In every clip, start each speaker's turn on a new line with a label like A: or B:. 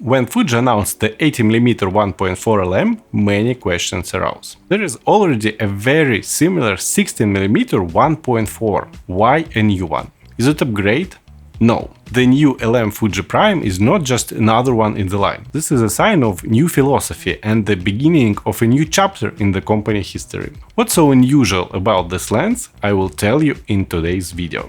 A: When Fuji announced the 80mm 1.4 LM, many questions arose. There is already a very similar 16mm 1.4. Why a new one? Is it upgrade? No. The new LM Fuji Prime is not just another one in the line. This is a sign of new philosophy and the beginning of a new chapter in the company history. What's so unusual about this lens, I will tell you in today's video.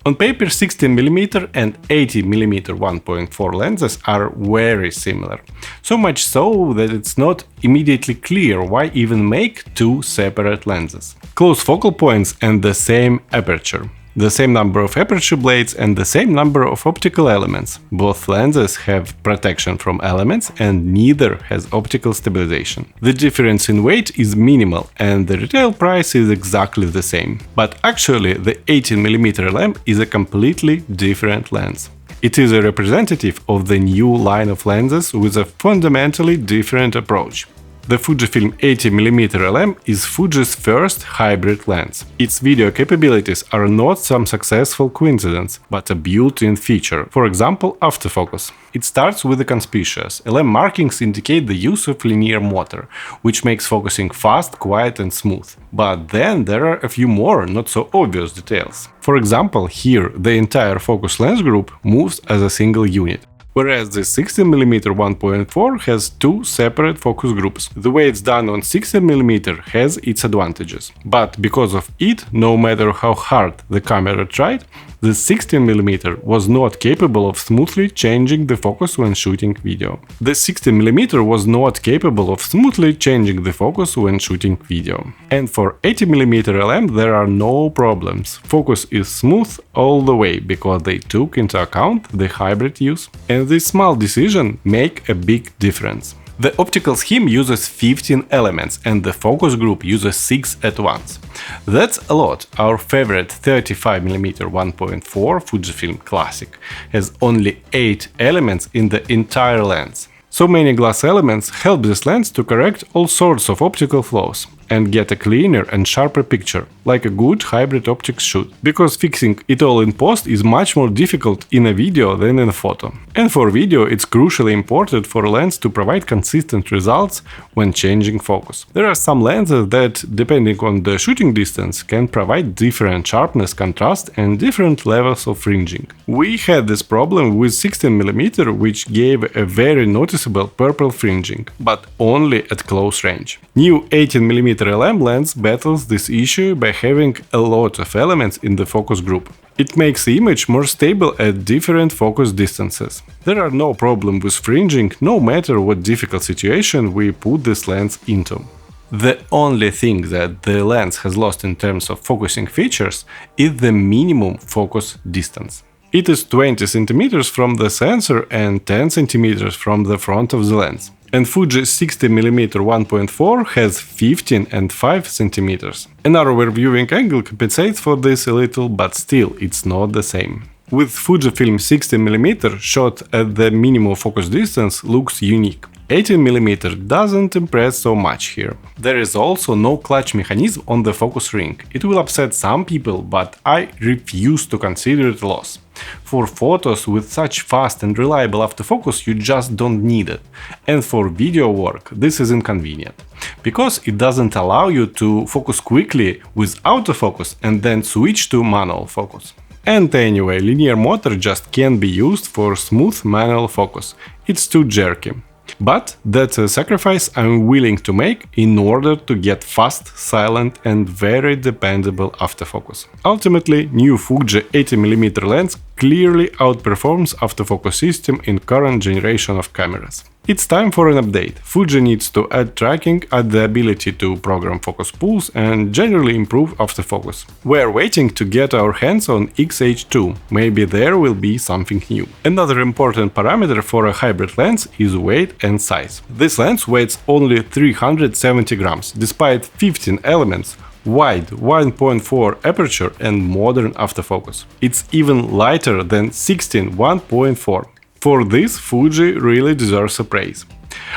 A: On paper, 16mm and 80mm 1.4 lenses are very similar. So much so that it's not immediately clear why even make two separate lenses. Close focal points and the same aperture. The same number of aperture blades and the same number of optical elements. Both lenses have protection from elements and neither has optical stabilization. The difference in weight is minimal and the retail price is exactly the same. But actually the 18mm lamp is a completely different lens. It is a representative of the new line of lenses with a fundamentally different approach. The Fujifilm 80mm LM is Fuji's first hybrid lens. Its video capabilities are not some successful coincidence, but a built-in feature, for example, autofocus. It starts with the conspicuous. LM markings indicate the use of linear motor, which makes focusing fast, quiet and smooth. But then there are a few more not so obvious details. For example, here the entire focus lens group moves as a single unit, whereas the 16mm 1.4 has two separate focus groups. The way it's done on 16mm has its advantages, but because of it, no matter how hard the camera tried, the 16mm was not capable of smoothly changing the focus when shooting video. The 16mm was not capable of smoothly changing the focus when shooting video. And for 80mm LM there are no problems. Focus is smooth all the way because they took into account the hybrid use. And this small decision make a big difference. The optical scheme uses 15 elements and the focus group uses 6 at once. That's a lot. Our favorite 35mm 1.4 Fujifilm Classic has only 8 elements in the entire lens. So many glass elements help this lens to correct all sorts of optical flaws and get a cleaner and sharper picture, like a good hybrid optics should, because fixing it all in post is much more difficult in a video than in a photo. And for video it's crucially important for a lens to provide consistent results when changing focus. There are some lenses that, depending on the shooting distance, can provide different sharpness, contrast and different levels of fringing. We had this problem with 16mm, which gave a very noticeable purple fringing, but only at close range. New 18mm LM lens battles this issue by having a lot of elements in the focus group. It makes the image more stable at different focus distances. There are no problems with fringing, no matter what difficult situation we put this lens into. The only thing that the lens has lost in terms of focusing features is the minimum focus distance. It is 20 cm from the sensor and 10 cm from the front of the lens. And Fuji's 60mm 1.4 has 15 and 5 cm. A narrower viewing angle compensates for this a little, but still it's not the same. With Fujifilm 60mm shot at the minimum focus distance looks unique. 18mm doesn't impress so much here. There is also no clutch mechanism on the focus ring. It will upset some people, but I refuse to consider it a loss. For photos with such fast and reliable autofocus you just don't need it. And for video work this is inconvenient, because it doesn't allow you to focus quickly with autofocus and then switch to manual focus. And anyway, linear motor just can't be used for smooth manual focus. It's too jerky. But that's a sacrifice I'm willing to make in order to get fast, silent and very dependable autofocus. Ultimately, new Fuji 80mm lens clearly outperforms autofocus system in current generation of cameras. It's time for an update. Fuji needs to add tracking, add the ability to program focus pulls and generally improve autofocus. We're waiting to get our hands on XH2, maybe there will be something new. Another important parameter for a hybrid lens is weight and size. This lens weighs only 370 grams, despite 15 elements, wide 1.4 aperture and modern autofocus. It's even lighter than 16 1.4. For this, Fuji really deserves a praise.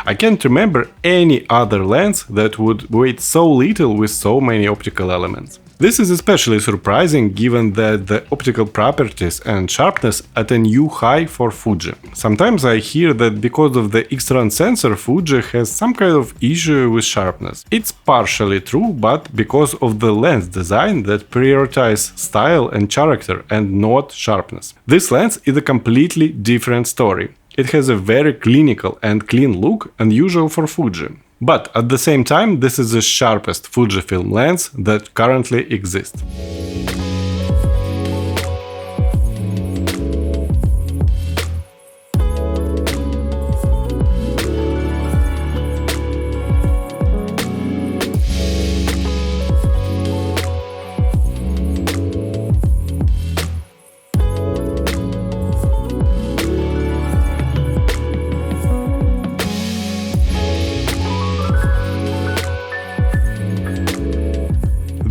A: I can't remember any other lens that would weigh so little with so many optical elements. This is especially surprising given that the optical properties and sharpness at a new high for Fuji. Sometimes I hear that because of the X-Trans sensor, Fuji has some kind of issue with sharpness. It's partially true, but because of the lens design that prioritizes style and character and not sharpness. This lens is a completely different story. It has a very clinical and clean look, unusual for Fuji. But at the same time, this is the sharpest Fujifilm lens that currently exists.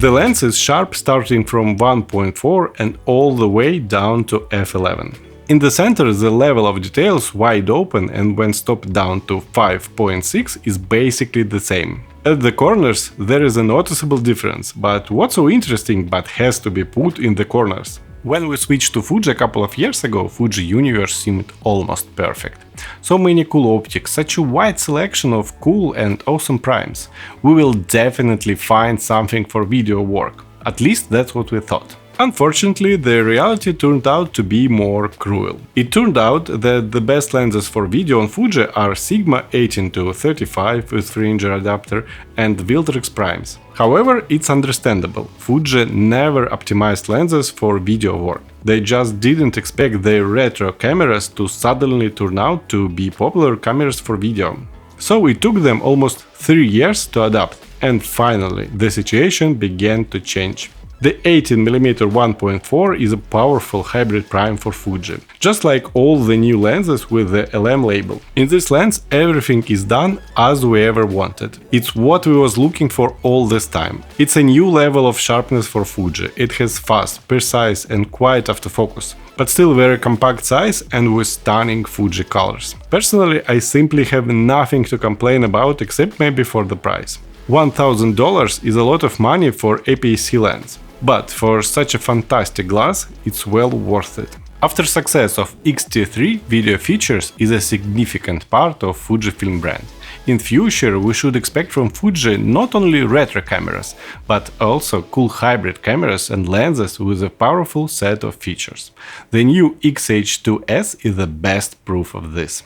A: The lens is sharp starting from 1.4 and all the way down to f11. In the center, the level of details wide open, and when stopped down to 5.6 is basically the same. At the corners there is a noticeable difference, but what's so interesting but has to be put in the corners? When we switched to Fuji a couple of years ago, Fuji Universe seemed almost perfect. So many cool optics, such a wide selection of cool and awesome primes. We will definitely find something for video work. At least that's what we thought. Unfortunately, the reality turned out to be more cruel. It turned out that the best lenses for video on Fuji are Sigma 18-35 with fringer adapter and Viltrox primes. However, it's understandable. Fuji never optimized lenses for video work. They just didn't expect their retro cameras to suddenly turn out to be popular cameras for video. So it took them almost 3 years to adapt, and finally the situation began to change. The 18mm 1.4 is a powerful hybrid prime for Fuji, just like all the new lenses with the LM label. In this lens everything is done as we ever wanted. It's what we was looking for all this time. It's a new level of sharpness for Fuji. It has fast, precise and quiet autofocus, but still very compact size and with stunning Fuji colors. Personally, I simply have nothing to complain about except maybe for the price. $1,000 is a lot of money for APS-C lens. But for such a fantastic glass, it's well worth it. After success of X-T3, video features is a significant part of Fujifilm brand. In future we should expect from Fuji not only retro cameras, but also cool hybrid cameras and lenses with a powerful set of features. The new X-H2S is the best proof of this.